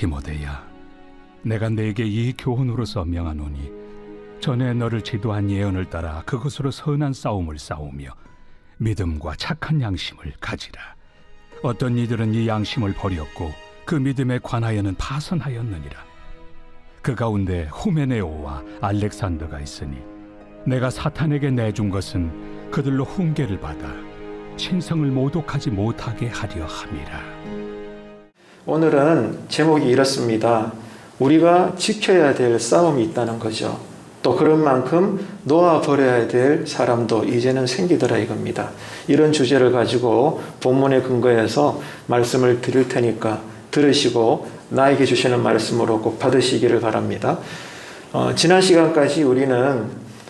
디모데야, 내가 네게 이 교훈으로서 명하노니 전에 너를 지도한 예언을 따라 그것으로 선한 싸움을 싸우며 믿음과 착한 양심을 가지라. 어떤 이들은 이 양심을 버렸고 그 믿음에 관하여는 파선하였느니라. 그 가운데 후메네오와 알렉산더가 있으니 내가 사탄에게 내준 것은 그들로 훈계를 받아 신성을 모독하지 못하게 하려 함이라. 오늘은 제목이 이렇습니다. 우리가 지켜야 될 싸움이 있다는 거죠. 또 그런 만큼 놓아버려야 될 사람도 이제는 생기더라 이겁니다. 이런 주제를 가지고 본문에 근거해서 말씀을 드릴 테니까 들으시고 나에게 주시는 말씀으로 꼭 받으시기를 바랍니다. 지난 시간까지 우리는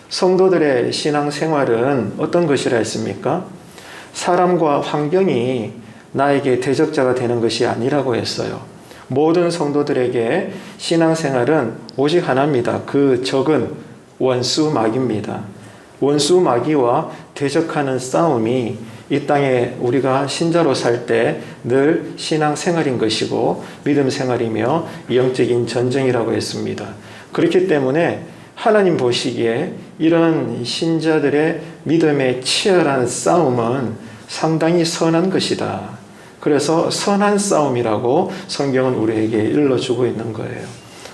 성도들의 신앙생활은 어떤 것이라 했습니까? 사람과 환경이 나에게 대적자가 되는 것이 아니라고 했어요. 모든 성도들에게 신앙생활은 오직 하나입니다. 그 적은 원수 마귀입니다. 원수 마귀와 대적하는 싸움이 이 땅에 우리가 신자로 살 때 늘 신앙생활인 것이고 믿음 생활이며 영적인 전쟁이라고 했습니다. 그렇기 때문에 하나님 보시기에 이런 신자들의 믿음의 치열한 싸움은 상당히 선한 것이다. 그래서 선한 싸움이라고 성경은 우리에게 일러주고 있는 거예요.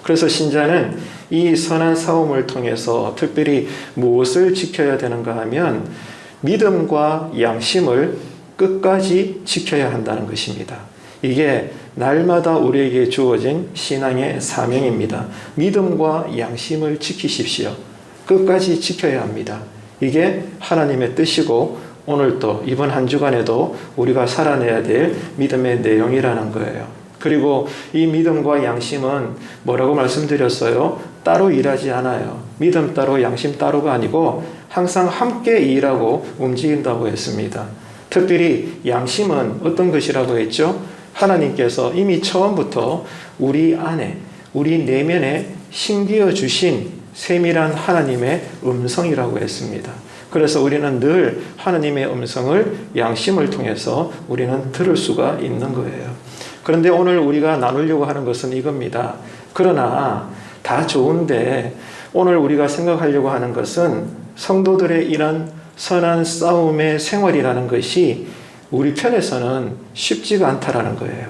그래서 신자는 이 선한 싸움을 통해서 특별히 무엇을 지켜야 되는가 하면 믿음과 양심을 끝까지 지켜야 한다는 것입니다. 이게 날마다 우리에게 주어진 신앙의 사명입니다. 믿음과 양심을 지키십시오. 끝까지 지켜야 합니다. 이게 하나님의 뜻이고 오늘 또 이번 한 주간에도 우리가 살아내야 될 믿음의 내용이라는 거예요. 그리고 이 믿음과 양심은 뭐라고 말씀드렸어요? 따로 일하지 않아요. 믿음 따로 양심 따로가 아니고 항상 함께 일하고 움직인다고 했습니다. 특별히 양심은 어떤 것이라고 했죠? 하나님께서 이미 처음부터 우리 안에, 우리 내면에 심기어 주신 세밀한 하나님의 음성이라고 했습니다. 그래서 우리는 늘 하나님의 음성을 양심을 통해서 우리는 들을 수가 있는 거예요. 그런데 오늘 우리가 나누려고 하는 것은 이겁니다. 그러나 다 좋은데 오늘 우리가 생각하려고 하는 것은 성도들의 이런 선한 싸움의 생활이라는 것이 우리 편에서는 쉽지가 않다라는 거예요.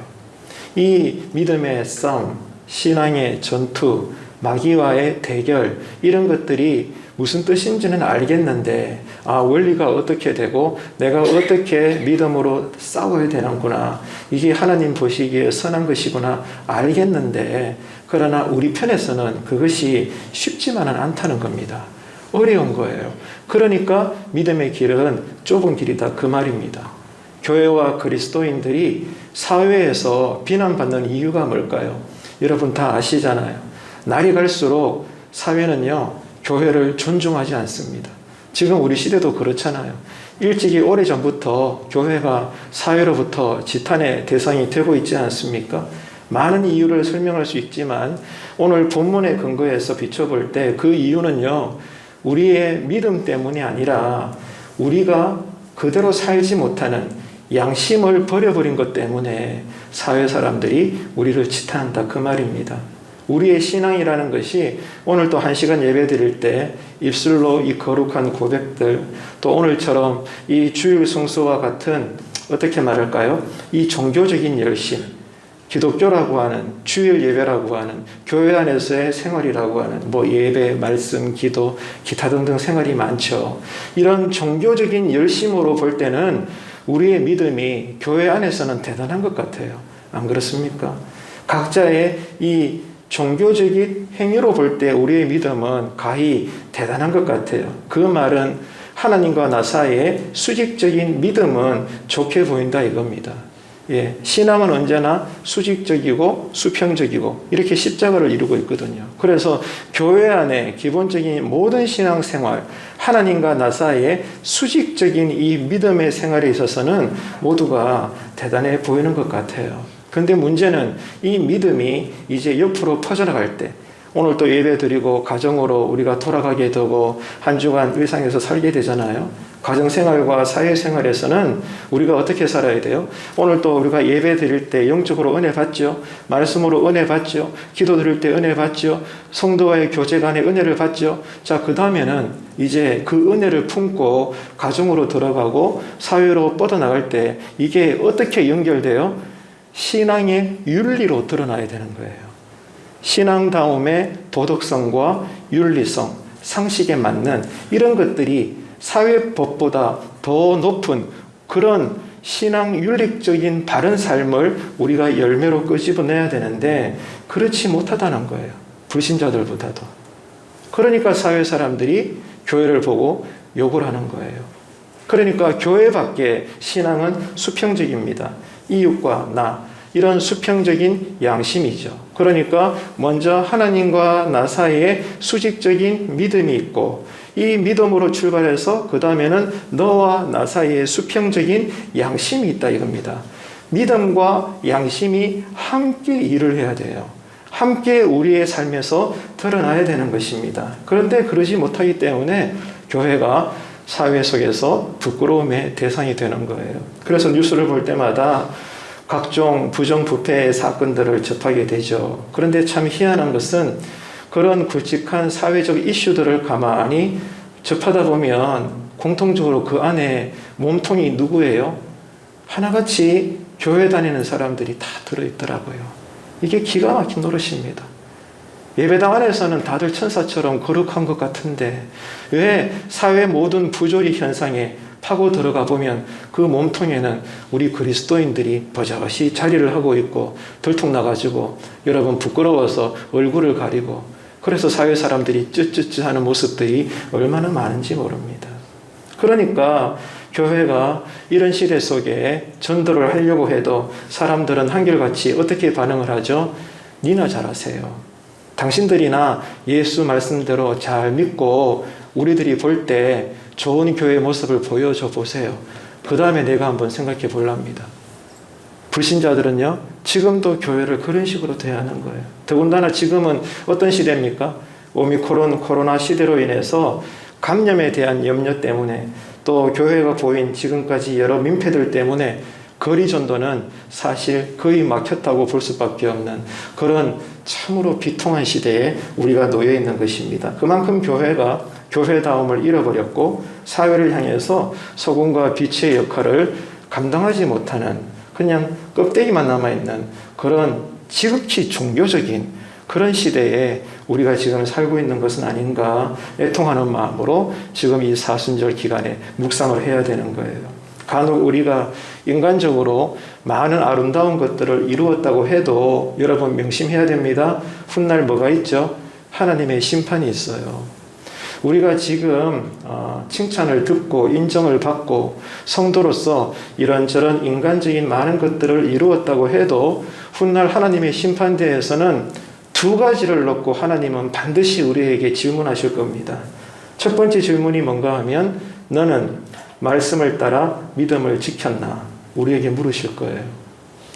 이 믿음의 싸움, 신앙의 전투, 마귀와의 대결 이런 것들이 무슨 뜻인지는 알겠는데 원리가 어떻게 되고 내가 어떻게 믿음으로 싸워야 되는구나. 이게 하나님 보시기에 선한 것이구나 알겠는데 그러나 우리 편에서는 그것이 쉽지만은 않다는 겁니다. 어려운 거예요. 그러니까 믿음의 길은 좁은 길이다 그 말입니다. 교회와 그리스도인들이 사회에서 비난받는 이유가 뭘까요? 여러분 다 아시잖아요. 날이 갈수록 사회는요 교회를 존중하지 않습니다. 지금 우리 시대도 그렇잖아요. 일찍이 오래전부터 교회가 사회로부터 지탄의 대상이 되고 있지 않습니까? 많은 이유를 설명할 수 있지만 오늘 본문에 근거해서 비춰볼 때 그 이유는요. 우리의 믿음 때문이 아니라 우리가 그대로 살지 못하는 양심을 버려버린 것 때문에 사회 사람들이 우리를 지탄한다 그 말입니다. 우리의 신앙이라는 것이 오늘 또 1시간 예배 드릴 때 입술로 이 거룩한 고백들 또 오늘처럼 이 주일 성수와 같은 어떻게 말할까요? 이 종교적인 열심 기독교라고 하는 주일 예배라고 하는 교회 안에서의 생활이라고 하는 예배, 말씀, 기도, 기타 등등 생활이 많죠. 이런 종교적인 열심으로 볼 때는 우리의 믿음이 교회 안에서는 대단한 것 같아요. 안 그렇습니까? 각자의 이 종교적인 행위로 볼 때 우리의 믿음은 가히 대단한 것 같아요. 그 말은 하나님과 나 사이의 수직적인 믿음은 좋게 보인다 이겁니다. 신앙은 언제나 수직적이고 수평적이고 이렇게 십자가를 이루고 있거든요. 그래서 교회 안에 기본적인 모든 신앙생활, 하나님과 나 사이의 수직적인 이 믿음의 생활에 있어서는 모두가 대단해 보이는 것 같아요. 근데 문제는 이 믿음이 이제 옆으로 퍼져나갈 때 오늘 또 예배 드리고 가정으로 우리가 돌아가게 되고 한 주간 일상에서 살게 되잖아요. 가정생활과 사회생활에서는 우리가 어떻게 살아야 돼요? 오늘 또 우리가 예배 드릴 때 영적으로 은혜 받죠. 말씀으로 은혜 받죠. 기도 드릴 때 은혜 받죠. 성도와의 교제 간의 은혜를 받죠. 자, 그 다음에는 이제 그 은혜를 품고 가정으로 들어가고 사회로 뻗어나갈 때 이게 어떻게 연결돼요? 신앙의 윤리로 드러나야 되는 거예요. 신앙다움의 도덕성과 윤리성, 상식에 맞는 이런 것들이 사회법보다 더 높은 그런 신앙 윤리적인 바른 삶을 우리가 열매로 끄집어내야 되는데 그렇지 못하다는 거예요. 불신자들보다도. 그러니까 사회 사람들이 교회를 보고 욕을 하는 거예요. 그러니까 교회 밖에 신앙은 수평적입니다. 이웃과 나, 이런 수평적인 양심이죠. 그러니까 먼저 하나님과 나 사이에 수직적인 믿음이 있고 이 믿음으로 출발해서 그 다음에는 너와 나 사이에 수평적인 양심이 있다 이겁니다. 믿음과 양심이 함께 일을 해야 돼요. 함께 우리의 삶에서 드러나야 되는 것입니다. 그런데 그러지 못하기 때문에 교회가 사회 속에서 부끄러움의 대상이 되는 거예요. 그래서 뉴스를 볼 때마다 각종 부정부패의 사건들을 접하게 되죠. 그런데 참 희한한 것은 그런 굵직한 사회적 이슈들을 가만히 접하다 보면 공통적으로 그 안에 몸통이 누구예요? 하나같이 교회 다니는 사람들이 다 들어있더라고요. 이게 기가 막힌 노릇입니다. 예배당 안에서는 다들 천사처럼 거룩한 것 같은데 왜 사회 모든 부조리 현상에 파고 들어가 보면 그 몸통에는 우리 그리스도인들이 버젓이 자리를 하고 있고 들통나가지고 여러분 부끄러워서 얼굴을 가리고 그래서 사회 사람들이 쯧쯧쯧 하는 모습들이 얼마나 많은지 모릅니다. 그러니까 교회가 이런 시대 속에 전도를 하려고 해도 사람들은 한결같이 어떻게 반응을 하죠? 니나 잘하세요. 당신들이나 예수 말씀대로 잘 믿고 우리들이 볼 때 좋은 교회 모습을 보여줘 보세요. 그 다음에 내가 한번 생각해 볼랍니다. 불신자들은요, 지금도 교회를 그런 식으로 대하는 거예요. 더군다나 지금은 어떤 시대입니까? 오미크론 코로나 시대로 인해서 감염에 대한 염려 때문에 또 교회가 보인 지금까지 여러 민폐들 때문에 거리 전도는 사실 거의 막혔다고 볼 수밖에 없는 그런 참으로 비통한 시대에 우리가 놓여 있는 것입니다. 그만큼 교회가 교회다움을 잃어버렸고 사회를 향해서 소금과 빛의 역할을 감당하지 못하는 그냥 껍데기만 남아있는 그런 지극히 종교적인 그런 시대에 우리가 지금 살고 있는 것은 아닌가 애통하는 마음으로 지금 이 사순절 기간에 묵상을 해야 되는 거예요. 간혹 우리가 인간적으로 많은 아름다운 것들을 이루었다고 해도 여러분 명심해야 됩니다. 훗날 뭐가 있죠? 하나님의 심판이 있어요. 우리가 지금 칭찬을 듣고 인정을 받고 성도로서 이런저런 인간적인 많은 것들을 이루었다고 해도 훗날 하나님의 심판대에서는 두 가지를 놓고 하나님은 반드시 우리에게 질문하실 겁니다. 첫 번째 질문이 뭔가 하면 너는 말씀을 따라 믿음을 지켰나? 우리에게 물으실 거예요.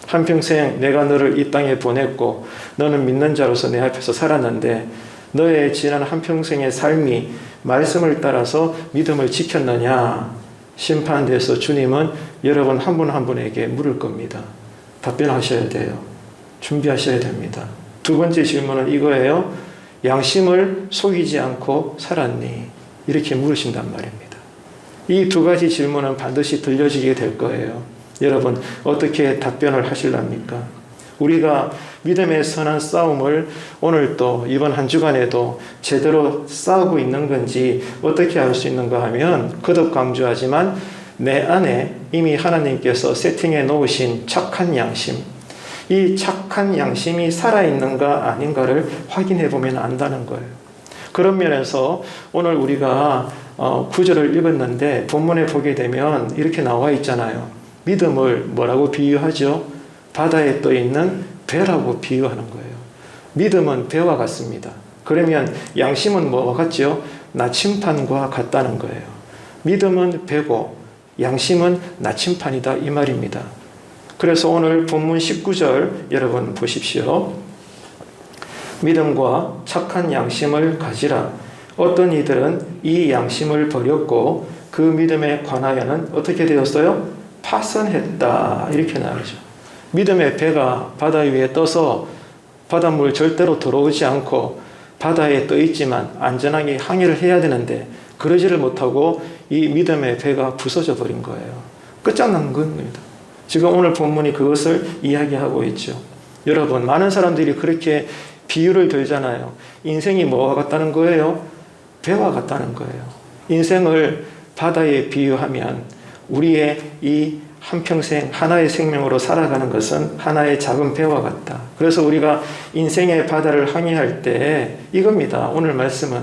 한평생 내가 너를 이 땅에 보냈고 너는 믿는 자로서 내 앞에서 살았는데 너의 지난 한평생의 삶이 말씀을 따라서 믿음을 지켰느냐? 심판대에서 주님은 여러분 한 분 한 분에게 물을 겁니다. 답변하셔야 돼요. 준비하셔야 됩니다. 두 번째 질문은 이거예요. 양심을 속이지 않고 살았니? 이렇게 물으신단 말입니다. 이 두 가지 질문은 반드시 들려지게 될 거예요. 여러분 어떻게 답변을 하실랍니까? 우리가 믿음의 선한 싸움을 오늘 또 이번 한 주간에도 제대로 싸우고 있는 건지 어떻게 알 수 있는가 하면 거듭 강조하지만 내 안에 이미 하나님께서 세팅해 놓으신 착한 양심, 이 착한 양심이 살아있는가 아닌가를 확인해 보면 안다는 거예요. 그런 면에서 오늘 우리가 구절을 읽었는데 본문에 보게 되면 이렇게 나와 있잖아요. 믿음을 뭐라고 비유하죠? 바다에 떠 있는 배라고 비유하는 거예요. 믿음은 배와 같습니다. 그러면 양심은 뭐와 같죠? 나침판과 같다는 거예요. 믿음은 배고 양심은 나침판이다 이 말입니다. 그래서 오늘 본문 19절 여러분 보십시오. 믿음과 착한 양심을 가지라. 어떤 이들은 이 양심을 버렸고 그 믿음에 관하여는 어떻게 되었어요? 파선했다. 이렇게 나오죠. 믿음의 배가 바다 위에 떠서 바닷물 절대로 들어오지 않고 바다에 떠 있지만 안전하게 항해를 해야 되는데 그러지를 못하고 이 믿음의 배가 부서져 버린 거예요. 끝장난 겁니다. 지금 오늘 본문이 그것을 이야기하고 있죠. 여러분, 많은 사람들이 그렇게 비유를 들잖아요. 인생이 뭐와 같다는 거예요? 배와 같다는 거예요. 인생을 바다에 비유하면 우리의 이 한평생 하나의 생명으로 살아가는 것은 하나의 작은 배와 같다. 그래서 우리가 인생의 바다를 항해할 때 이겁니다. 오늘 말씀은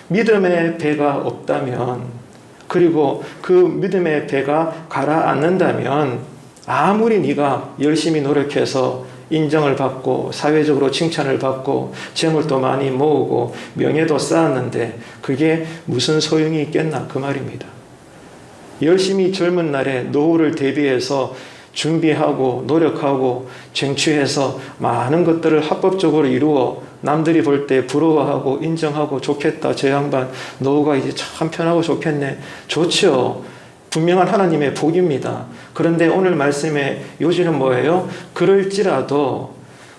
믿음의 배가 없다면, 그리고 그 믿음의 배가 가라앉는다면 아무리 네가 열심히 노력해서 인정을 받고 사회적으로 칭찬을 받고 재물도 많이 모으고 명예도 쌓았는데 그게 무슨 소용이 있겠나 그 말입니다. 열심히 젊은 날에 노후를 대비해서 준비하고 노력하고 쟁취해서 많은 것들을 합법적으로 이루어 남들이 볼 때 부러워하고 인정하고 좋겠다. 저 양반 노후가 이제 참 편하고 좋겠네. 좋죠. 분명한 하나님의 복입니다. 그런데 오늘 말씀의 요지는 뭐예요? 그럴지라도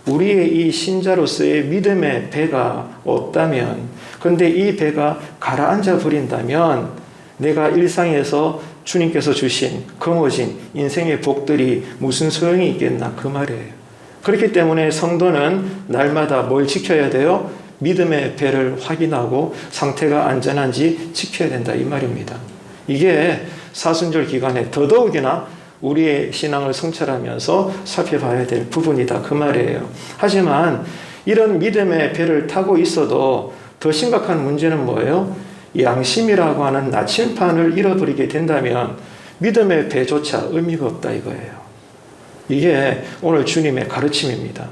우리의 이 신자로서의 믿음의 배가 없다면, 그런데 이 배가 가라앉아 버린다면 내가 일상에서 주님께서 주신 거머쥔 인생의 복들이 무슨 소용이 있겠나 그 말이에요. 그렇기 때문에 성도는 날마다 뭘 지켜야 돼요? 믿음의 배를 확인하고 상태가 안전한지 지켜야 된다 이 말입니다. 이게 사순절 기간에 더더욱이나 우리의 신앙을 성찰하면서 살펴봐야 될 부분이다 그 말이에요. 하지만 이런 믿음의 배를 타고 있어도 더 심각한 문제는 뭐예요? 양심이라고 하는 나침판을 잃어버리게 된다면 믿음의 배조차 의미가 없다 이거예요. 이게 오늘 주님의 가르침입니다.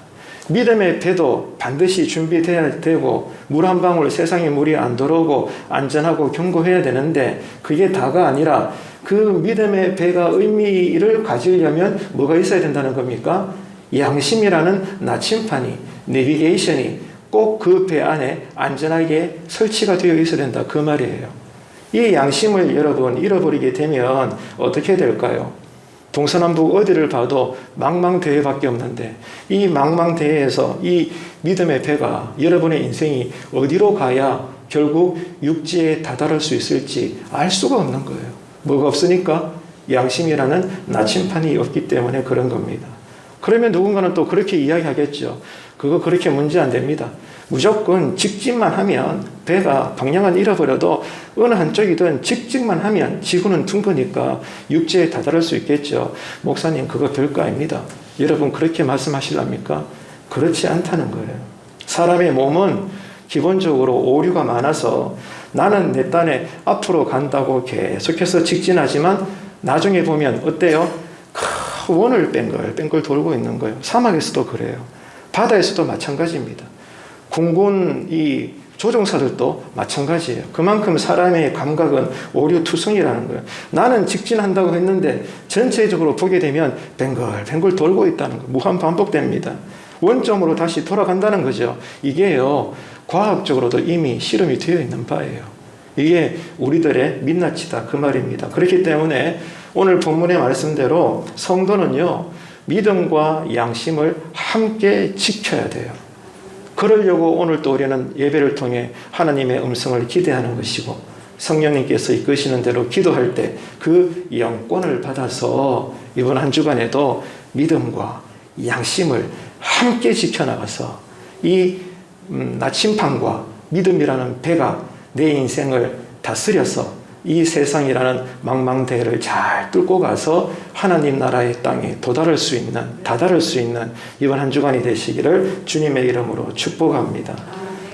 믿음의 배도 반드시 준비돼야 되고 물 한 방울 세상에 물이 안 들어오고 안전하고 견고해야 되는데 그게 다가 아니라 그 믿음의 배가 의미를 가지려면 뭐가 있어야 된다는 겁니까? 양심이라는 나침판이, 내비게이션이 꼭 그 배 안에 안전하게 설치가 되어 있어야 된다 그 말이에요. 이 양심을 여러분 잃어버리게 되면 어떻게 될까요? 동서남북 어디를 봐도 망망대해밖에 없는데 이 망망대해에서 이 믿음의 배가 여러분의 인생이 어디로 가야 결국 육지에 다다를 수 있을지 알 수가 없는 거예요. 뭐가 없으니까? 양심이라는 나침판이 없기 때문에 그런 겁니다. 그러면 누군가는 또 그렇게 이야기하겠죠. 그거 그렇게 문제 안 됩니다. 무조건 직진만 하면 배가 방향을 잃어버려도 어느 한쪽이든 직진만 하면 지구는 둥그니까 육지에 다다를 수 있겠죠. 목사님 그거 별거 아닙니다. 여러분 그렇게 말씀하실랍니까? 그렇지 않다는 거예요. 사람의 몸은 기본적으로 오류가 많아서 나는 내 딴에 앞으로 간다고 계속해서 직진하지만 나중에 보면 어때요? 원을 뺑글뺑글 돌고 있는 거예요. 사막에서도 그래요. 바다에서도 마찬가지입니다. 공군 이 조종사들도 마찬가지예요. 그만큼 사람의 감각은 오류투성이라는 거예요. 나는 직진한다고 했는데 전체적으로 보게 되면 뱅글뱅글 돌고 있다는 거예요. 무한 반복됩니다. 원점으로 다시 돌아간다는 거죠. 이게요, 과학적으로도 이미 실험이 되어 있는 바예요. 이게 우리들의 민낯이다 그 말입니다. 그렇기 때문에 오늘 본문의 말씀대로 성도는요, 믿음과 양심을 함께 지켜야 돼요. 그러려고 오늘 또 우리는 예배를 통해 하나님의 음성을 기대하는 것이고 성령님께서 이끄시는 대로 기도할 때 그 영권을 받아서 이번 한 주간에도 믿음과 양심을 함께 지켜나가서 이 나침판과 믿음이라는 배가 내 인생을 다스려서 이 세상이라는 망망대해를 잘 뚫고 가서 하나님 나라의 땅에 다다를 수 있는 이번 한 주간이 되시기를 주님의 이름으로 축복합니다.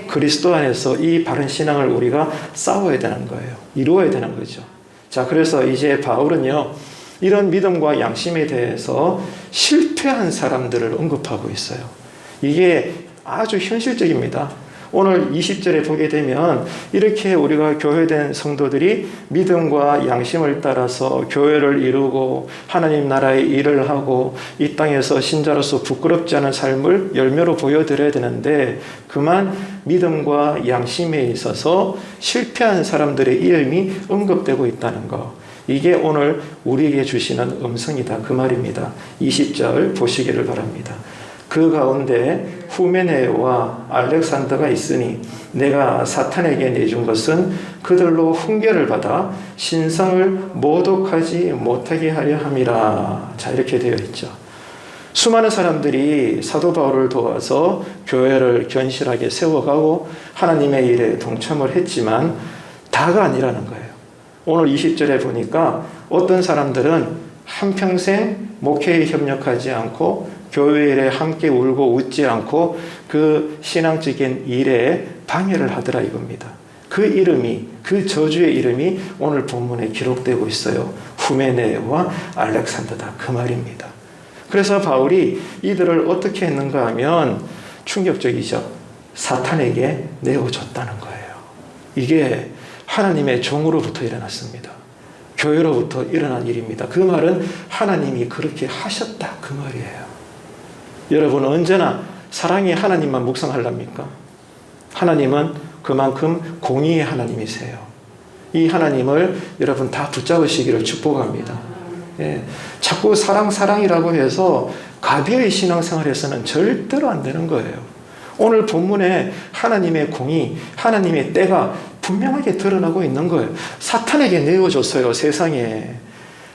그리스도 안에서 이 바른 신앙을 우리가 싸워야 되는 거예요. 이루어야 되는 거죠. 자, 그래서 이제 바울은요, 이런 믿음과 양심에 대해서 실패한 사람들을 언급하고 있어요. 이게 아주 현실적입니다. 오늘 20절에 보게 되면 이렇게 우리가 교회된 성도들이 믿음과 양심을 따라서 교회를 이루고 하나님 나라의 일을 하고 이 땅에서 신자로서 부끄럽지 않은 삶을 열매로 보여드려야 되는데 그만 믿음과 양심에 있어서 실패한 사람들의 이름이 언급되고 있다는 것. 이게 오늘 우리에게 주시는 음성이다. 그 말입니다. 20절 보시기를 바랍니다. 그 가운데 후메네와 알렉산더가 있으니 내가 사탄에게 내준 것은 그들로 훈계를 받아 신성을 모독하지 못하게 하려 함이라. 자, 이렇게 되어 있죠. 수많은 사람들이 사도 바울을 도와서 교회를 견실하게 세워가고 하나님의 일에 동참을 했지만 다가 아니라는 거예요. 오늘 20절에 보니까 어떤 사람들은 한평생 목회에 협력하지 않고 교회 일에 함께 울고 웃지 않고 그 신앙적인 일에 방해를 하더라 이겁니다. 그 이름이, 그 저주의 이름이 오늘 본문에 기록되고 있어요. 후메네와 알렉산더다. 그 말입니다. 그래서 바울이 이들을 어떻게 했는가 하면 충격적이죠. 사탄에게 내어줬다는 거예요. 이게 하나님의 종으로부터 일어났습니다. 교회로부터 일어난 일입니다. 그 말은 하나님이 그렇게 하셨다. 그 말이에요. 여러분 언제나 사랑의 하나님만 묵상하렵니까? 하나님은 그만큼 공의의 하나님이세요. 이 하나님을 여러분 다 붙잡으시기를 축복합니다. 예, 자꾸 사랑이라고 해서 가벼이 신앙생활에서는 절대로 안 되는 거예요. 오늘 본문에 하나님의 공의, 하나님의 때가 분명하게 드러나고 있는 거예요. 사탄에게 내어줬어요, 세상에.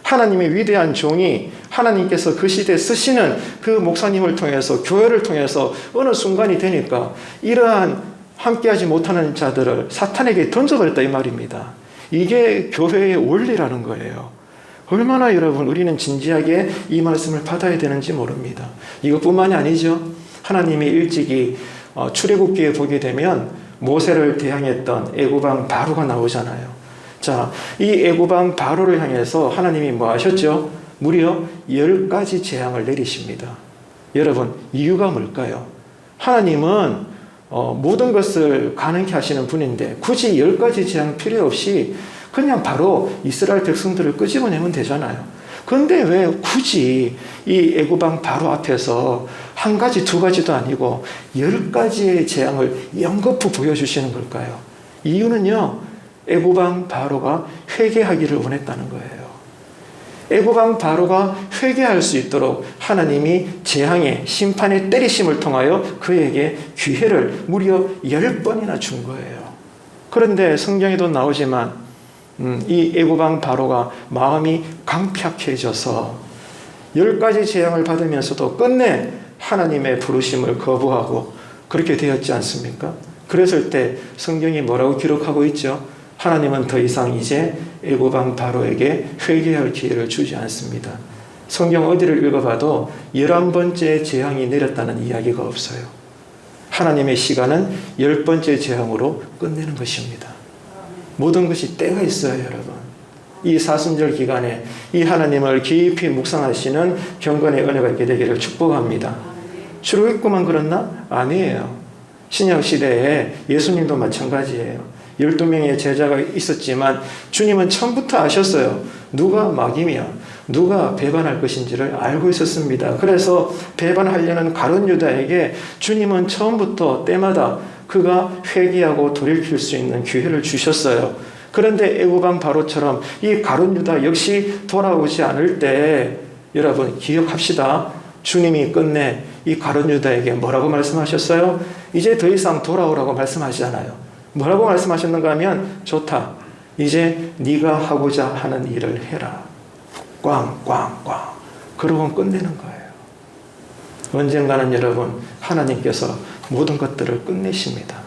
하나님의 위대한 종이 하나님께서 그 시대에 쓰시는 그 목사님을 통해서 교회를 통해서 어느 순간이 되니까 이러한 함께하지 못하는 자들을 사탄에게 던져버렸다 이 말입니다. 이게 교회의 원리라는 거예요. 얼마나 여러분 우리는 진지하게 이 말씀을 받아야 되는지 모릅니다. 이것뿐만이 아니죠. 하나님이 일찍이 출애굽기에 보게 되면 모세를 대항했던 애굽왕 바로가 나오잖아요. 자, 이 애굽왕 바로를 향해서 하나님이 뭐 하셨죠? 무려 10가지 재앙을 내리십니다. 여러분, 이유가 뭘까요? 하나님은 모든 것을 가능케 하시는 분인데 굳이 10가지 재앙 필요 없이 그냥 바로 이스라엘 백성들을 끄집어내면 되잖아요. 그런데 왜 굳이 이 애굽왕 바로 앞에서 한 가지, 두 가지도 아니고 10가지의 재앙을 연거푸 보여주시는 걸까요? 이유는요, 애굽왕 바로가 회개하기를 원했다는 거예요. 애굽왕 바로가 회개할 수 있도록 하나님이 재앙의 심판의 때리심을 통하여 그에게 기회를 무려 10번이나 준 거예요. 그런데 성경에도 나오지만 이 애굽왕 바로가 마음이 강팍해져서 10가지 재앙을 받으면서도 끝내 하나님의 부르심을 거부하고 그렇게 되었지 않습니까? 그랬을 때 성경이 뭐라고 기록하고 있죠? 하나님은 더 이상 이제 애굽왕 바로에게 회개할 기회를 주지 않습니다. 성경 어디를 읽어봐도 11번째 재앙이 내렸다는 이야기가 없어요. 하나님의 시간은 10번째 재앙으로 끝내는 것입니다. 모든 것이 때가 있어요, 여러분. 이 사순절 기간에 이 하나님을 깊이 묵상하시는 경건의 은혜가 있게 되기를 축복합니다. 출애굽만 그렇나? 아니에요. 신약시대에 예수님도 마찬가지예요. 12명의 제자가 있었지만 주님은 처음부터 아셨어요. 누가 막이며 누가 배반할 것인지를 알고 있었습니다. 그래서 배반하려는 가룟 유다에게 주님은 처음부터 때마다 그가 회개하고 돌이킬 수 있는 기회를 주셨어요. 그런데 애굽왕 바로처럼 이 가룟 유다 역시 돌아오지 않을 때 여러분 기억합시다. 주님이 끝내 이 가룟 유다에게 뭐라고 말씀하셨어요? 이제 더 이상 돌아오라고 말씀하시잖아요. 뭐라고 말씀하셨는가 하면 좋다. 이제 네가 하고자 하는 일을 해라. 꽝꽝꽝. 그러고 끝내는 거예요. 언젠가는 여러분 하나님께서 모든 것들을 끝내십니다.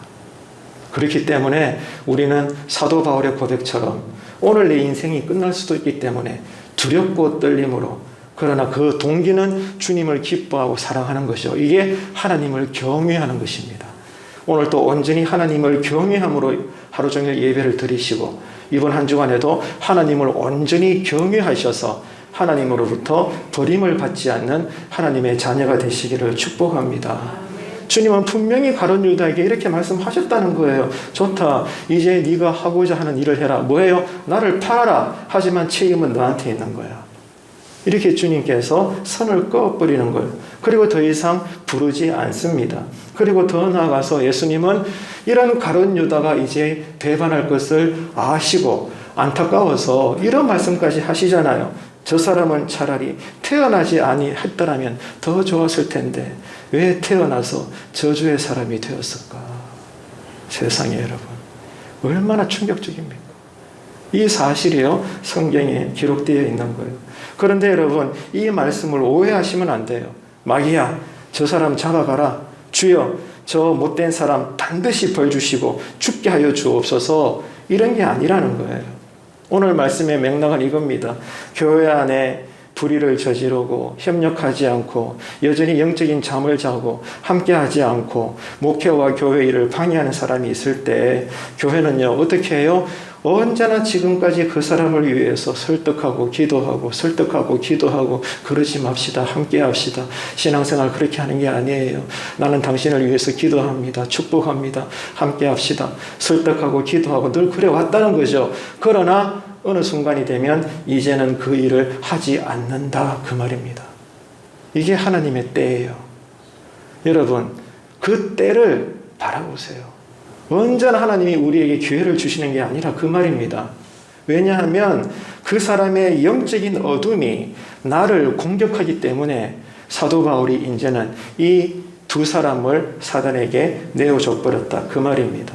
그렇기 때문에 우리는 사도 바울의 고백처럼 오늘 내 인생이 끝날 수도 있기 때문에 두렵고 떨림으로 그러나 그 동기는 주님을 기뻐하고 사랑하는 것이죠. 이게 하나님을 경외하는 것입니다. 오늘 또 온전히 하나님을 경외함으로 하루 종일 예배를 드리시고 이번 한 주간에도 하나님을 온전히 경외하셔서 하나님으로부터 버림을 받지 않는 하나님의 자녀가 되시기를 축복합니다. 주님은 분명히 가룟 유다에게 이렇게 말씀하셨다는 거예요. 좋다. 이제 네가 하고자 하는 일을 해라. 뭐예요? 나를 팔아라. 하지만 책임은 너한테 있는 거야. 이렇게 주님께서 선을 꺼버리는 거예요. 그리고 더 이상 부르지 않습니다. 그리고 더 나아가서 예수님은 이런 가룟 유다가 이제 배반할 것을 아시고 안타까워서 이런 말씀까지 하시잖아요. 저 사람은 차라리 태어나지 아니했더라면 더 좋았을 텐데 왜 태어나서 저주의 사람이 되었을까? 세상에 여러분, 얼마나 충격적입니까? 이 사실이요, 성경에 기록되어 있는 거예요. 그런데 여러분, 이 말씀을 오해하시면 안 돼요. 마귀야, 저 사람 잡아가라. 주여, 저 못된 사람 반드시 벌 주시고 죽게 하여 주옵소서. 이런 게 아니라는 거예요. 오늘 말씀의 맥락은 이겁니다. 교회 안에 불의를 저지르고 협력하지 않고 여전히 영적인 잠을 자고 함께하지 않고 목회와 교회 일을 방해하는 사람이 있을 때 교회는요, 어떻게 해요? 언제나 지금까지 그 사람을 위해서 설득하고 기도하고 그러지 맙시다. 함께 합시다. 신앙생활 그렇게 하는 게 아니에요. 나는 당신을 위해서 기도합니다. 축복합니다. 함께 합시다. 설득하고 기도하고 늘 그래 왔다는 거죠. 그러나 어느 순간이 되면 이제는 그 일을 하지 않는다. 그 말입니다. 이게 하나님의 때예요. 여러분, 그 때를 바라보세요. 언제나 하나님이 우리에게 기회를 주시는 게 아니라 그 말입니다. 왜냐하면 그 사람의 영적인 어둠이 나를 공격하기 때문에 사도 바울이 이제는 이 두 사람을 사단에게 내어줘 버렸다. 그 말입니다.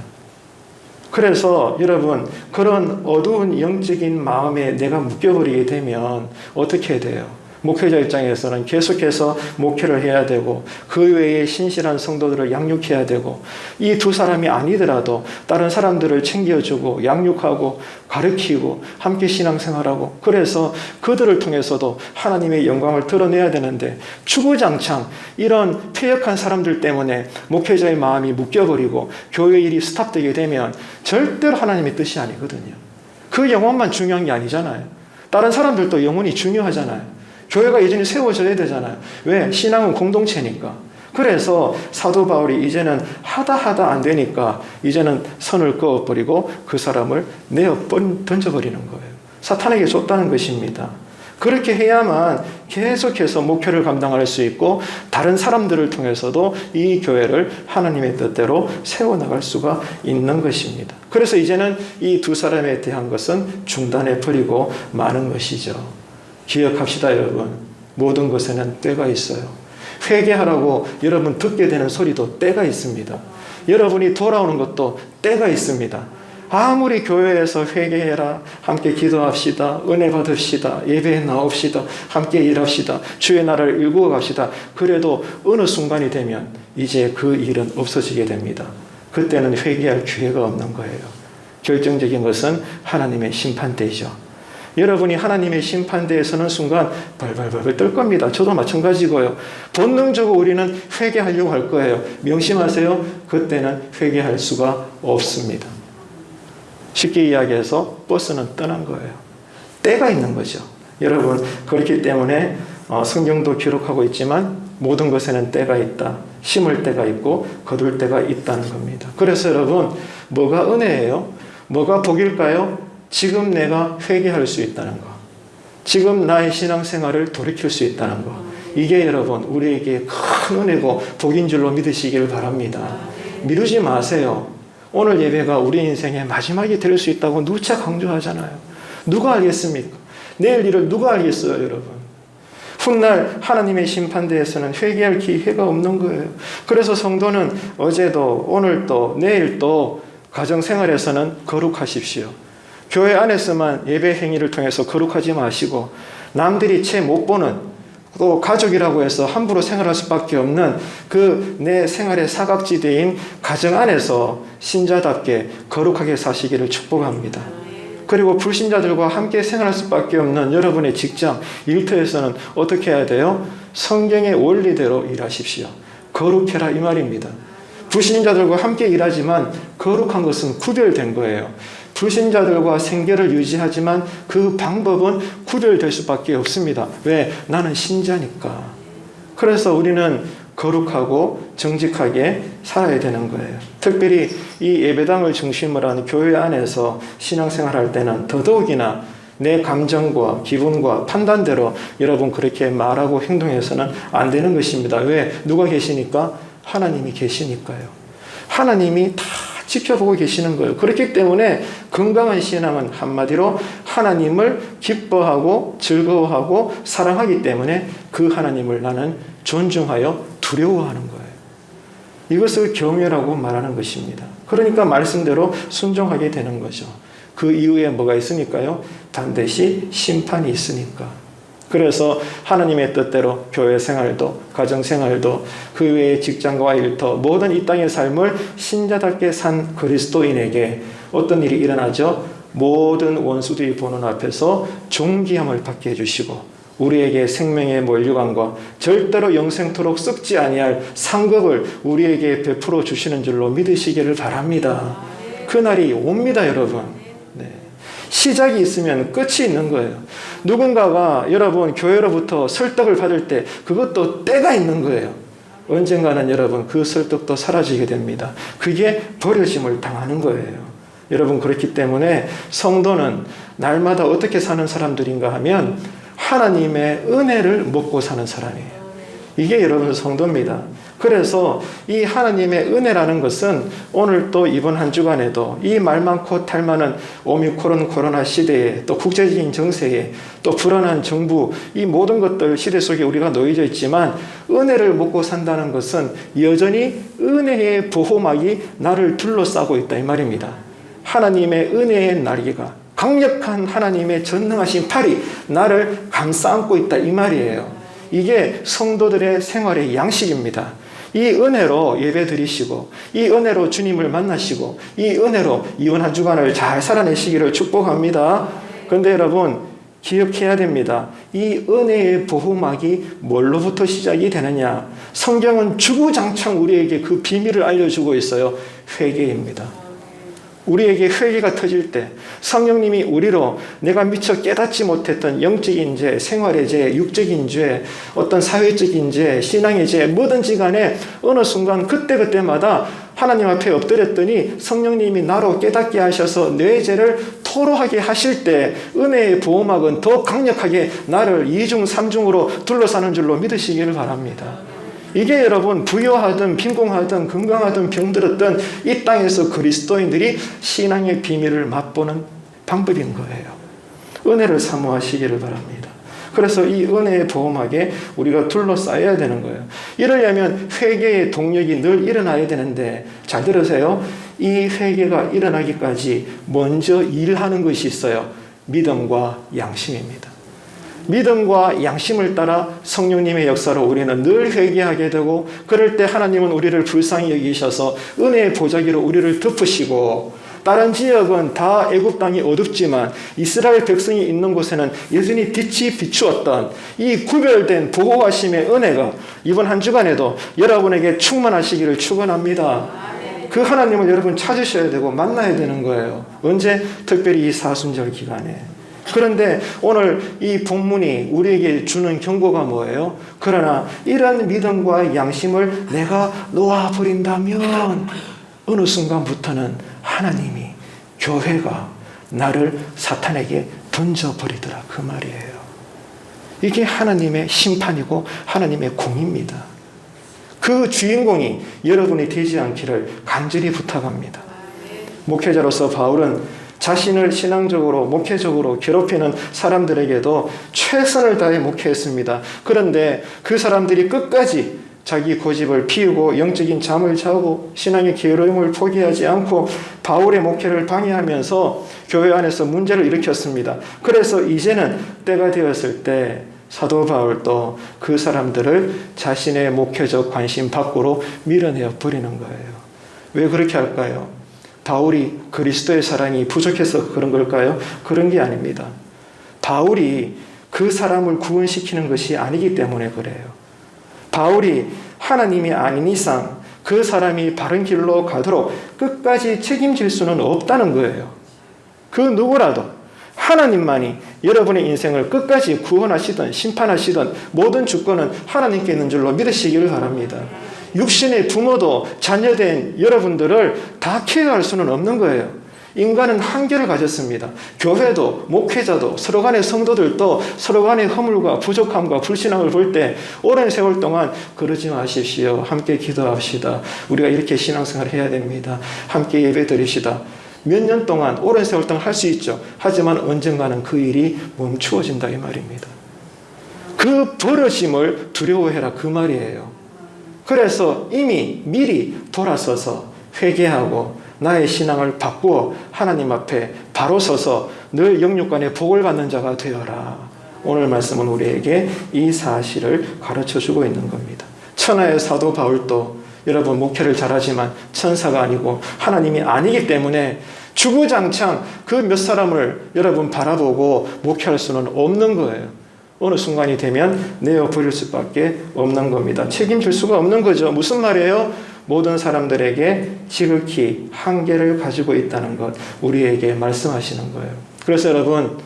그래서 여러분, 그런 어두운 영적인 마음에 내가 묶여버리게 되면 어떻게 돼요? 목회자 입장에서는 계속해서 목회를 해야 되고 그 외에 신실한 성도들을 양육해야 되고 이 두 사람이 아니더라도 다른 사람들을 챙겨주고 양육하고 가르치고 함께 신앙생활하고 그래서 그들을 통해서도 하나님의 영광을 드러내야 되는데 주구장창 이런 퇴역한 사람들 때문에 목회자의 마음이 묶여버리고 교회 일이 스탑되게 되면 절대로 하나님의 뜻이 아니거든요. 그 영혼만 중요한 게 아니잖아요. 다른 사람들도 영혼이 중요하잖아요. 교회가 여전히 세워져야 되잖아요. 왜? 신앙은 공동체니까. 그래서 사도 바울이 이제는 하다 안 되니까 이제는 선을 그어버리고 그 사람을 내어 던져버리는 거예요. 사탄에게 줬다는 것입니다. 그렇게 해야만 계속해서 목표를 감당할 수 있고 다른 사람들을 통해서도 이 교회를 하나님의 뜻대로 세워나갈 수가 있는 것입니다. 그래서 이제는 이 두 사람에 대한 것은 중단해 버리고 마는 것이죠. 기억합시다 여러분. 모든 것에는 때가 있어요. 회개하라고 여러분 듣게 되는 소리도 때가 있습니다. 여러분이 돌아오는 것도 때가 있습니다. 아무리 교회에서 회개해라, 함께 기도합시다, 은혜 받읍시다, 예배에 나옵시다, 함께 일합시다, 주의 나라를 일구어 갑시다. 그래도 어느 순간이 되면 이제 그 일은 없어지게 됩니다. 그때는 회개할 기회가 없는 거예요. 결정적인 것은 하나님의 심판대이죠. 여러분이 하나님의 심판대에 서는 순간 발발발발 떨 겁니다. 저도 마찬가지고요. 본능적으로 우리는 회개하려고 할 거예요. 명심하세요. 그때는 회개할 수가 없습니다. 쉽게 이야기해서 버스는 떠난 거예요. 때가 있는 거죠. 여러분, 그렇기 때문에 성경도 기록하고 있지만 모든 것에는 때가 있다. 심을 때가 있고 거둘 때가 있다는 겁니다. 그래서 여러분, 뭐가 은혜예요? 뭐가 복일까요? 지금 내가 회개할 수 있다는 거. 지금 나의 신앙생활을 돌이킬 수 있다는 거. 이게 여러분 우리에게 큰 은혜고 복인 줄로 믿으시길 바랍니다. 미루지 마세요. 오늘 예배가 우리 인생의 마지막이 될 수 있다고 누차 강조하잖아요. 누가 알겠습니까? 내일 일을 누가 알겠어요, 여러분? 훗날 하나님의 심판대에서는 회개할 기회가 없는 거예요. 그래서 성도는 어제도 오늘도 내일도 가정생활에서는 거룩하십시오. 교회 안에서만 예배 행위를 통해서 거룩하지 마시고 남들이 채 못 보는 또 가족이라고 해서 함부로 생활할 수밖에 없는 그 내 생활의 사각지대인 가정 안에서 신자답게 거룩하게 사시기를 축복합니다. 그리고 불신자들과 함께 생활할 수밖에 없는 여러분의 직장, 일터에서는 어떻게 해야 돼요? 성경의 원리대로 일하십시오. 거룩해라 이 말입니다. 불신자들과 함께 일하지만 거룩한 것은 구별된 거예요. 불신자들과 생계를 유지하지만 그 방법은 구별될 수밖에 없습니다. 왜? 나는 신자니까. 그래서 우리는 거룩하고 정직하게 살아야 되는 거예요. 특별히 이 예배당을 중심으로 하는 교회 안에서 신앙생활할 때는 더더욱이나 내 감정과 기분과 판단대로 여러분 그렇게 말하고 행동해서는 안 되는 것입니다. 왜? 누가 계시니까? 하나님이 계시니까요. 하나님이 다 지켜보고 계시는 거예요. 그렇기 때문에 건강한 신앙은 한마디로 하나님을 기뻐하고 즐거워하고 사랑하기 때문에 그 하나님을 나는 존중하여 두려워하는 거예요. 이것을 경외라고 말하는 것입니다. 그러니까 말씀대로 순종하게 되는 거죠. 그 이후에 뭐가 있으니까요? 반드시 심판이 있으니까. 그래서 하나님의 뜻대로 교회 생활도 가정 생활도 그 외의 직장과 일터 모든 이 땅의 삶을 신자답게 산 그리스도인에게 어떤 일이 일어나죠? 모든 원수들이 보는 앞에서 존귀함을 받게 해주시고 우리에게 생명의 면류관과 절대로 영생토록 썩지 아니할 상급을 우리에게 베풀어 주시는 줄로 믿으시기를 바랍니다. 그날이 옵니다, 여러분. 네. 시작이 있으면 끝이 있는 거예요. 누군가가 여러분 교회로부터 설득을 받을 때 그것도 때가 있는 거예요. 언젠가는 여러분 그 설득도 사라지게 됩니다. 그게 버려짐을 당하는 거예요. 여러분 그렇기 때문에 성도는 날마다 어떻게 사는 사람들인가 하면 하나님의 은혜를 먹고 사는 사람이에요. 이게 여러분 성도입니다. 그래서 이 하나님의 은혜라는 것은 오늘 또 이번 한 주간에도 이 말 많고 탈 많은 오미크론 코로나 시대에 또 국제적인 정세에 또 불안한 정부 이 모든 것들 시대 속에 우리가 놓여져 있지만 은혜를 먹고 산다는 것은 여전히 은혜의 보호막이 나를 둘러싸고 있다 이 말입니다. 하나님의 은혜의 날개가 강력한 하나님의 전능하신 팔이 나를 감싸안고 있다 이 말이에요. 이게 성도들의 생활의 양식입니다. 이 은혜로 예배 드리시고 이 은혜로 주님을 만나시고 이 은혜로 이번 한 주간을 잘 살아내시기를 축복합니다. 그런데 여러분 기억해야 됩니다. 이 은혜의 보호막이 뭘로부터 시작이 되느냐? 성경은 주구장창 우리에게 그 비밀을 알려주고 있어요. 회개입니다. 우리에게 회개가 터질 때 성령님이 우리로 내가 미처 깨닫지 못했던 영적인 죄, 생활의 죄, 육적인 죄, 어떤 사회적인 죄, 신앙의 죄 뭐든지 간에 어느 순간 그때그때마다 하나님 앞에 엎드렸더니 성령님이 나로 깨닫게 하셔서 내 죄를 토로하게 하실 때 은혜의 보호막은 더 강력하게 나를 이중 삼중으로 둘러싸는 줄로 믿으시기를 바랍니다. 이게 여러분 부유하든 빈곤하든 건강하든 병들었든 이 땅에서 그리스도인들이 신앙의 비밀을 맛보는 방법인 거예요. 은혜를 사모하시기를 바랍니다. 그래서 이 은혜의 보호막에 우리가 둘러싸여야 되는 거예요. 이러려면 회개의 동력이 늘 일어나야 되는데 잘 들으세요. 이 회개가 일어나기까지 먼저 일하는 것이 있어요. 믿음과 양심입니다. 믿음과 양심을 따라 성령님의 역사로 우리는 늘 회개하게 되고 그럴 때 하나님은 우리를 불쌍히 여기셔서 은혜의 보자기로 우리를 덮으시고 다른 지역은 다 애굽 땅이 어둡지만 이스라엘 백성이 있는 곳에는 여전히 빛이 비추었던 이 구별된 보호하심의 은혜가 이번 한 주간에도 여러분에게 충만하시기를 축원합니다. 그 하나님을 여러분 찾으셔야 되고 만나야 되는 거예요. 언제? 특별히 이 사순절 기간에. 그런데 오늘 이 본문이 우리에게 주는 경고가 뭐예요? 그러나 이런 믿음과 양심을 내가 놓아버린다면 어느 순간부터는 하나님이 교회가 나를 사탄에게 던져버리더라 그 말이에요. 이게 하나님의 심판이고 하나님의 공입니다. 그 주인공이 여러분이 되지 않기를 간절히 부탁합니다. 목회자로서 바울은 자신을 신앙적으로 목회적으로 괴롭히는 사람들에게도 최선을 다해 목회했습니다. 그런데 그 사람들이 끝까지 자기 고집을 피우고 영적인 잠을 자고 신앙의 게으름을 포기하지 않고 바울의 목회를 방해하면서 교회 안에서 문제를 일으켰습니다. 그래서 이제는 때가 되었을 때 사도 바울도 그 사람들을 자신의 목회적 관심 밖으로 밀어내어 버리는 거예요. 왜 그렇게 할까요? 바울이 그리스도의 사랑이 부족해서 그런 걸까요? 그런 게 아닙니다. 바울이 그 사람을 구원시키는 것이 아니기 때문에 그래요. 바울이 하나님이 아닌 이상 그 사람이 바른 길로 가도록 끝까지 책임질 수는 없다는 거예요. 그 누구라도 하나님만이 여러분의 인생을 끝까지 구원하시든 심판하시든 모든 주권은 하나님께 있는 줄로 믿으시기를 바랍니다. 육신의 부모도 자녀된 여러분들을 다 케어할 수는 없는 거예요. 인간은 한계를 가졌습니다. 교회도 목회자도 서로 간의 성도들도 서로 간의 허물과 부족함과 불신앙을 볼 때 오랜 세월 동안 그러지 마십시오. 함께 기도합시다. 우리가 이렇게 신앙생활을 해야 됩니다. 함께 예배 드립시다. 몇 년 동안 오랜 세월 동안 할 수 있죠. 하지만 언젠가는 그 일이 멈추어진다 이 말입니다. 그 버려짐을 두려워해라 그 말이에요. 그래서 이미 미리 돌아서서 회개하고 나의 신앙을 바꾸어 하나님 앞에 바로 서서 늘 영육간에 복을 받는 자가 되어라. 오늘 말씀은 우리에게 이 사실을 가르쳐주고 있는 겁니다. 천하의 사도 바울도 여러분 목회를 잘하지만 천사가 아니고 하나님이 아니기 때문에 주구장창 그 몇 사람을 여러분 바라보고 목회할 수는 없는 거예요. 어느 순간이 되면 내어버릴 수밖에 없는 겁니다. 책임질 수가 없는 거죠. 무슨 말이에요? 모든 사람들에게 지극히 한계를 가지고 있다는 것 우리에게 말씀하시는 거예요. 그래서 여러분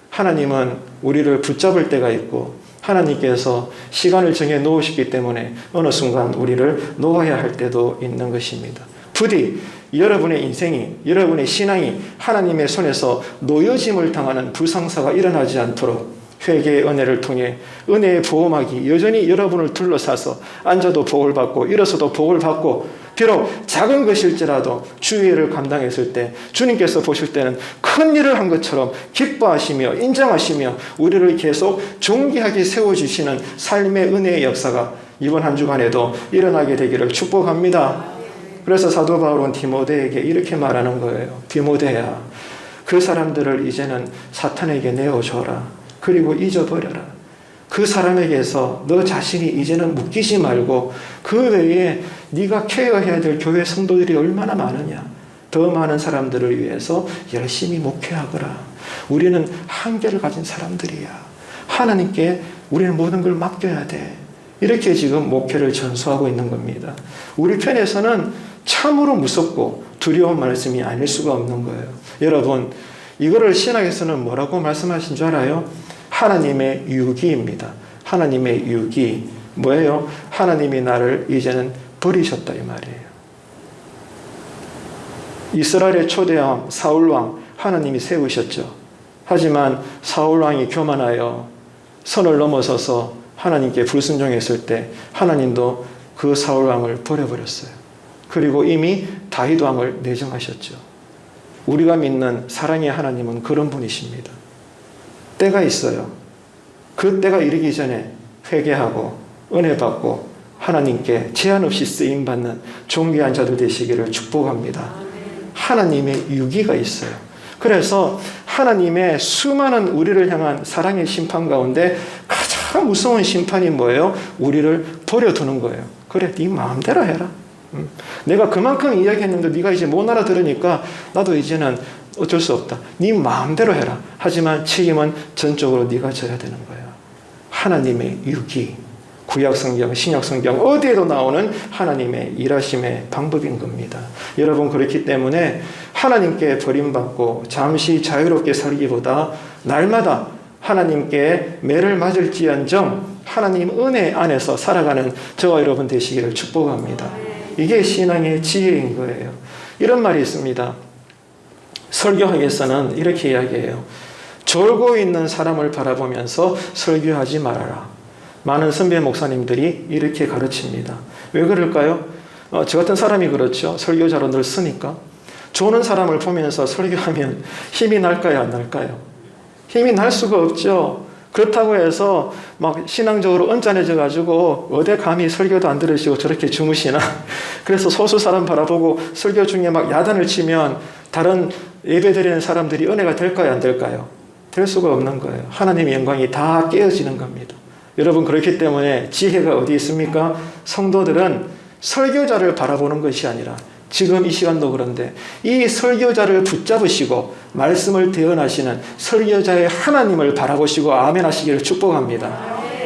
하나님은 우리를 붙잡을 때가 있고 하나님께서 시간을 정해 놓으셨기 때문에 어느 순간 우리를 놓아야 할 때도 있는 것입니다. 부디 여러분의 인생이 여러분의 신앙이 하나님의 손에서 놓여짐을 당하는 불상사가 일어나지 않도록 회개의 은혜를 통해 은혜의 보호막이 여전히 여러분을 둘러싸서 앉아도 복을 받고 일어서도 복을 받고 비록 작은 것일지라도 주의 일을 감당했을 때 주님께서 보실 때는 큰 일을 한 것처럼 기뻐하시며 인정하시며 우리를 계속 존귀하게 세워주시는 삶의 은혜의 역사가 이번 한 주간에도 일어나게 되기를 축복합니다. 그래서 사도 바울은 디모데에게 이렇게 말하는 거예요. 디모데야, 그 사람들을 이제는 사탄에게 내어줘라. 그리고 잊어버려라. 그 사람에게서 너 자신이 이제는 묶이지 말고 그 외에 네가 케어해야 될 교회 성도들이 얼마나 많으냐. 더 많은 사람들을 위해서 열심히 목회하거라. 우리는 한계를 가진 사람들이야. 하나님께 우리는 모든 걸 맡겨야 돼. 이렇게 지금 목회를 전수하고 있는 겁니다. 우리 편에서는 참으로 무섭고 두려운 말씀이 아닐 수가 없는 거예요. 여러분, 이거를 신학에서는 뭐라고 말씀하신 줄 알아요? 하나님의 유기입니다. 하나님의 유기. 뭐예요? 하나님이 나를 이제는 버리셨다 이 말이에요. 이스라엘의 초대왕 사울왕 하나님이 세우셨죠. 하지만 사울왕이 교만하여 선을 넘어서서 하나님께 불순종했을 때 하나님도 그 사울왕을 버려버렸어요. 그리고 이미 다윗 왕을 내정하셨죠. 우리가 믿는 사랑의 하나님은 그런 분이십니다. 때가 있어요. 그 때가 이르기 전에 회개하고 은혜 받고 하나님께 제한 없이 쓰임받는 존귀한 자들 되시기를 축복합니다. 하나님의 유기가 있어요. 그래서 하나님의 수많은 우리를 향한 사랑의 심판 가운데 가장 무서운 심판이 뭐예요? 우리를 버려두는 거예요. 그래, 네 마음대로 해라. 내가 그만큼 이야기했는데 네가 이제 못 알아들으니까 나도 이제는 어쩔 수 없다. 네 마음대로 해라. 하지만 책임은 전적으로 네가 져야 되는 거야. 하나님의 유기, 구약성경, 신약성경 어디에도 나오는 하나님의 일하심의 방법인 겁니다. 여러분, 그렇기 때문에 하나님께 버림받고 잠시 자유롭게 살기보다 날마다 하나님께 매를 맞을지언정 하나님 은혜 안에서 살아가는 저와 여러분 되시기를 축복합니다. 이게 신앙의 지혜인 거예요. 이런 말이 있습니다. 설교학에서는 이렇게 이야기해요. 졸고 있는 사람을 바라보면서 설교하지 말아라. 많은 선배 목사님들이 이렇게 가르칩니다. 왜 그럴까요? 저 같은 사람이 그렇죠. 설교자로 늘 쓰니까. 조는 사람을 보면서 설교하면 힘이 날까요? 안 날까요? 힘이 날 수가 없죠. 그렇다고 해서 막 신앙적으로 언짢아져 가지고 어디 감히 설교도 안 들으시고 저렇게 주무시나. 그래서 소수 사람 바라보고 설교 중에 막 야단을 치면 다른 예배드리는 사람들이 은혜가 될까요? 안 될까요? 될 수가 없는 거예요. 하나님의 영광이 다 깨어지는 겁니다. 여러분, 그렇기 때문에 지혜가 어디 있습니까? 성도들은 설교자를 바라보는 것이 아니라 지금 이 시간도 그런데 이 설교자를 붙잡으시고 말씀을 대언하시는 설교자의 하나님을 바라보시고 아멘 하시기를 축복합니다.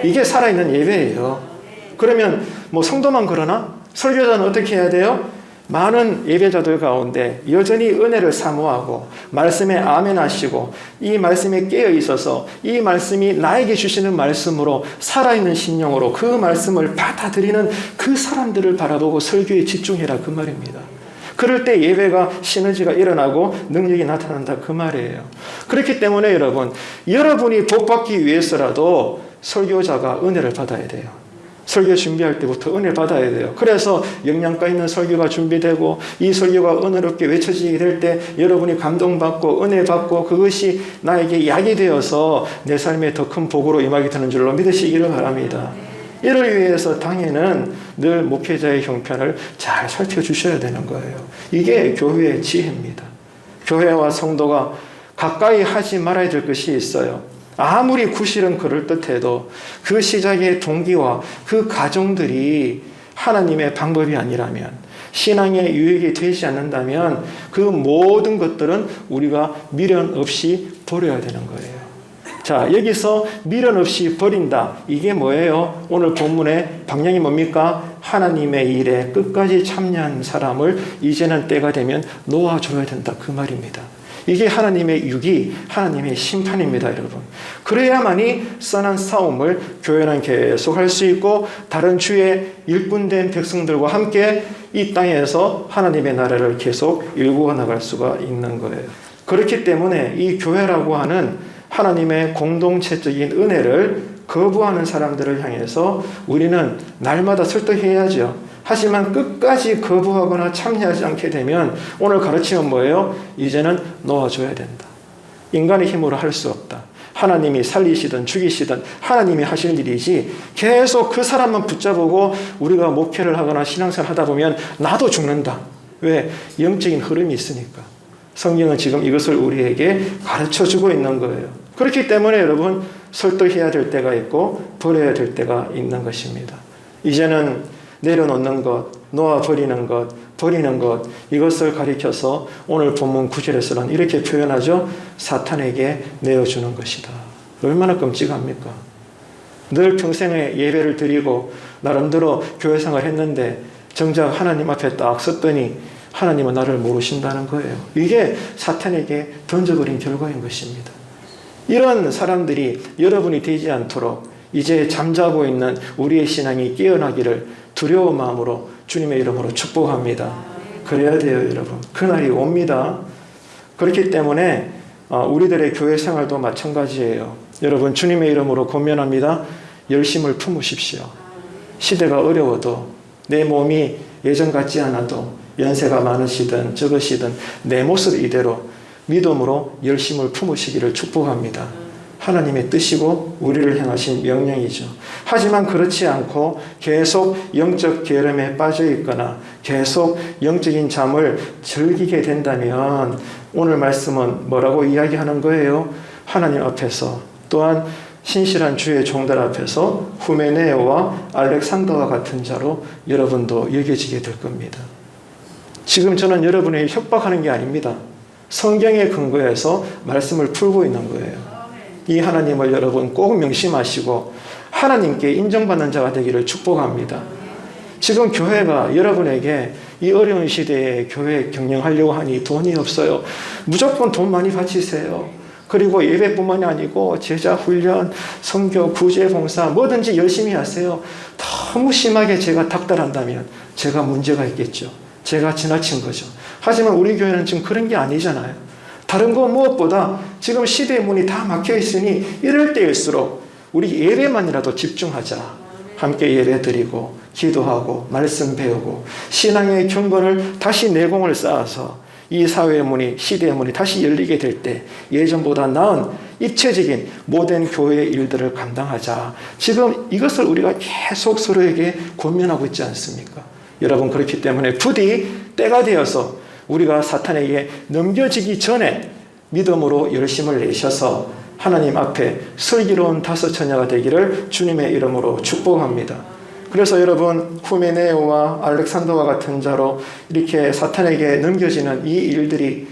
이게 살아있는 예배예요. 그러면 뭐 성도만 그러나? 설교자는 어떻게 해야 돼요? 많은 예배자들 가운데 여전히 은혜를 사모하고 말씀에 아멘하시고 이 말씀에 깨어 있어서 이 말씀이 나에게 주시는 말씀으로 살아있는 심령으로 그 말씀을 받아들이는 그 사람들을 바라보고 설교에 집중해라 그 말입니다. 그럴 때 예배가 시너지가 일어나고 능력이 나타난다 그 말이에요. 그렇기 때문에 여러분이 복받기 위해서라도 설교자가 은혜를 받아야 돼요. 설교 준비할 때부터 은혜 받아야 돼요. 그래서 영양가 있는 설교가 준비되고 이 설교가 은혜롭게 외쳐지게 될 때 여러분이 감동받고 은혜 받고 그것이 나에게 약이 되어서 내 삶에 더 큰 복으로 임하게 되는 줄로 믿으시기를 바랍니다. 이를 위해서 당에는 늘 목회자의 형편을 잘 살펴주셔야 되는 거예요. 이게 교회의 지혜입니다. 교회와 성도가 가까이 하지 말아야 될 것이 있어요. 아무리 구실은 그럴듯해도 그 시작의 동기와 그 가정들이 하나님의 방법이 아니라면, 신앙의 유익이 되지 않는다면 그 모든 것들은 우리가 미련 없이 버려야 되는 거예요. 자, 여기서 미련 없이 버린다. 이게 뭐예요? 오늘 본문의 방향이 뭡니까? 하나님의 일에 끝까지 참여한 사람을 이제는 때가 되면 놓아줘야 된다. 그 말입니다. 이게 하나님의 유기, 하나님의 심판입니다, 여러분. 그래야만이 선한 싸움을 교회는 계속 할 수 있고 다른 주의 일꾼된 백성들과 함께 이 땅에서 하나님의 나라를 계속 일구어 나갈 수가 있는 거예요. 그렇기 때문에 이 교회라고 하는 하나님의 공동체적인 은혜를 거부하는 사람들을 향해서 우리는 날마다 설득해야죠. 하지만 끝까지 거부하거나 참여하지 않게 되면 오늘 가르침은 뭐예요? 이제는 놓아줘야 된다. 인간의 힘으로 할 수 없다. 하나님이 살리시든 죽이시든 하나님이 하실 일이지 계속 그 사람만 붙잡고 우리가 목회를 하거나 신앙생활 하다 보면 나도 죽는다. 왜? 영적인 흐름이 있으니까. 성경은 지금 이것을 우리에게 가르쳐주고 있는 거예요. 그렇기 때문에 여러분 설득해야 될 때가 있고 버려야 될 때가 있는 것입니다. 이제는 내려놓는 것, 놓아버리는 것, 버리는 것, 이것을 가리켜서 오늘 본문 9절에서는 이렇게 표현하죠. 사탄에게 내어주는 것이다. 얼마나 끔찍합니까? 늘 평생에 예배를 드리고 나름대로 교회생활을 했는데 정작 하나님 앞에 딱 섰더니 하나님은 나를 모르신다는 거예요. 이게 사탄에게 던져버린 결과인 것입니다. 이런 사람들이 여러분이 되지 않도록 이제 잠자고 있는 우리의 신앙이 깨어나기를 두려운 마음으로 주님의 이름으로 축복합니다. 그래야 돼요, 여러분. 그날이 옵니다. 그렇기 때문에 우리들의 교회 생활도 마찬가지예요. 여러분 주님의 이름으로 권면합니다. 열심을 품으십시오. 시대가 어려워도 내 몸이 예전 같지 않아도 연세가 많으시든 적으시든 내 모습 이대로 믿음으로 열심을 품으시기를 축복합니다. 하나님의 뜻이고 우리를 향하신 명령이죠. 하지만 그렇지 않고 계속 영적 게으름에 빠져 있거나 계속 영적인 잠을 즐기게 된다면 오늘 말씀은 뭐라고 이야기하는 거예요? 하나님 앞에서 또한 신실한 주의 종들 앞에서 후메네오와 알렉산더와 같은 자로 여러분도 여겨지게 될 겁니다. 지금 저는 여러분에게 협박하는 게 아닙니다. 성경에 근거해서 말씀을 풀고 있는 거예요. 이 하나님을 여러분 꼭 명심하시고 하나님께 인정받는 자가 되기를 축복합니다. 지금 교회가 여러분에게 이 어려운 시대에 교회 경영하려고 하니 돈이 없어요. 무조건 돈 많이 바치세요. 그리고 예배뿐만이 아니고 제자 훈련, 선교, 구제, 봉사 뭐든지 열심히 하세요. 너무 심하게 제가 닥달한다면 제가 문제가 있겠죠. 제가 지나친 거죠. 하지만 우리 교회는 지금 그런 게 아니잖아요. 다른 거 무엇보다 지금 시대의 문이 다 막혀 있으니 이럴 때일수록 우리 예배만이라도 집중하자. 함께 예배 드리고 기도하고 말씀 배우고 신앙의 경건을 다시 내공을 쌓아서 이 사회의 문이 시대의 문이 다시 열리게 될 때 예전보다 나은 입체적인 모든 교회의 일들을 감당하자. 지금 이것을 우리가 계속 서로에게 권면하고 있지 않습니까? 여러분 그렇기 때문에 부디 때가 되어서 우리가 사탄에게 넘겨지기 전에 믿음으로 열심을 내셔서 하나님 앞에 슬기로운 다섯 처녀가 되기를 주님의 이름으로 축복합니다. 그래서 여러분 후메네오와 알렉산더와 같은 자로 이렇게 사탄에게 넘겨지는 이 일들이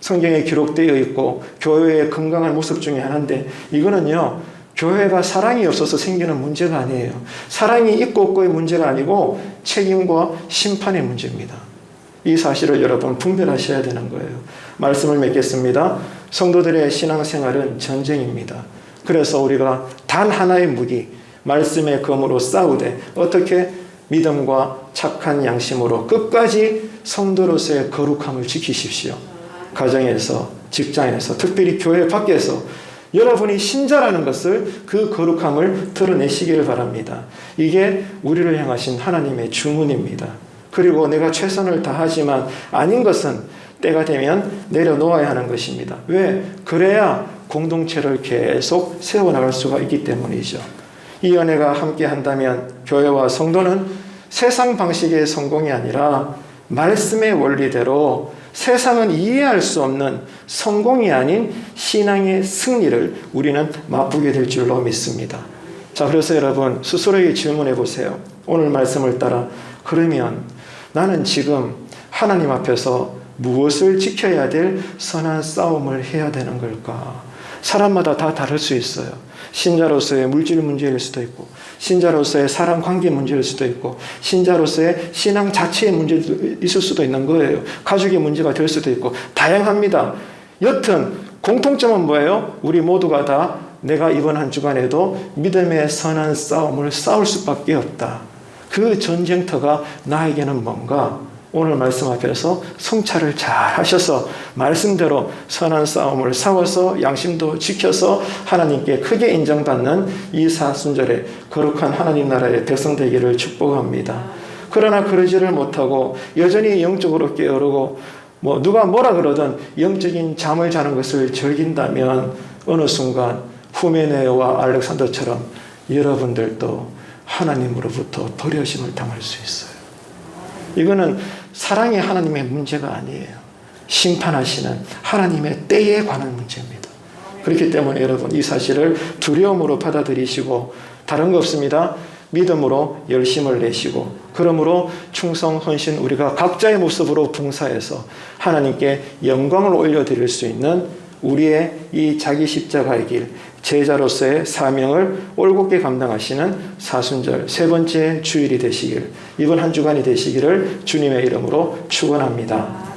성경에 기록되어 있고 교회의 건강한 모습 중에 하나인데 이거는요 교회가 사랑이 없어서 생기는 문제가 아니에요. 사랑이 있고 없고의 문제가 아니고 책임과 심판의 문제입니다. 이 사실을 여러분 분별하셔야 되는 거예요. 말씀을 맺겠습니다. 성도들의 신앙생활은 전쟁입니다. 그래서 우리가 단 하나의 무기, 말씀의 검으로 싸우되 어떻게 믿음과 착한 양심으로 끝까지 성도로서의 거룩함을 지키십시오. 가정에서, 직장에서, 특별히 교회 밖에서 여러분이 신자라는 것을, 그 거룩함을 드러내시기를 바랍니다. 이게 우리를 향하신 하나님의 주문입니다. 그리고 내가 최선을 다하지만 아닌 것은 때가 되면 내려놓아야 하는 것입니다. 왜? 그래야 공동체를 계속 세워나갈 수가 있기 때문이죠. 이 연회가 함께 한다면 교회와 성도는 세상 방식의 성공이 아니라 말씀의 원리대로 세상은 이해할 수 없는 성공이 아닌 신앙의 승리를 우리는 맛보게 될 줄로 믿습니다. 자, 그래서 여러분 스스로에게 질문해 보세요. 오늘 말씀을 따라 그러면 나는 지금 하나님 앞에서 무엇을 지켜야 될 선한 싸움을 해야 되는 걸까? 사람마다 다 다를 수 있어요. 신자로서의 물질 문제일 수도 있고, 신자로서의 사람 관계 문제일 수도 있고, 신자로서의 신앙 자체의 문제도 있을 수도 있는 거예요. 가족의 문제가 될 수도 있고, 다양합니다. 여튼 공통점은 뭐예요? 우리 모두가 다 내가 이번 한 주간에도 믿음의 선한 싸움을 싸울 수밖에 없다. 그 전쟁터가 나에게는 뭔가? 오늘 말씀 앞에서 성찰을 잘 하셔서 말씀대로 선한 싸움을 싸워서 양심도 지켜서 하나님께 크게 인정받는 이 사순절에 거룩한 하나님 나라의 백성 되기를 축복합니다. 그러나 그러지를 못하고 여전히 영적으로 게으르고 누가 뭐라 그러든 영적인 잠을 자는 것을 즐긴다면 어느 순간 후메네오와 알렉산더처럼 여러분들도 하나님으로부터 버려짐을 당할 수 있어요. 이거는 사랑의 하나님의 문제가 아니에요. 심판하시는 하나님의 때에 관한 문제입니다. 그렇기 때문에 여러분 이 사실을 두려움으로 받아들이시고 다른 거 없습니다. 믿음으로 열심을 내시고 그러므로 충성, 헌신 우리가 각자의 모습으로 봉사해서 하나님께 영광을 올려드릴 수 있는 우리의 이 자기 십자가의 길, 제자로서의 사명을 올곧게 감당하시는 사순절 세 번째 주일이 되시길, 이번 한 주간이 되시기를 주님의 이름으로 축원합니다.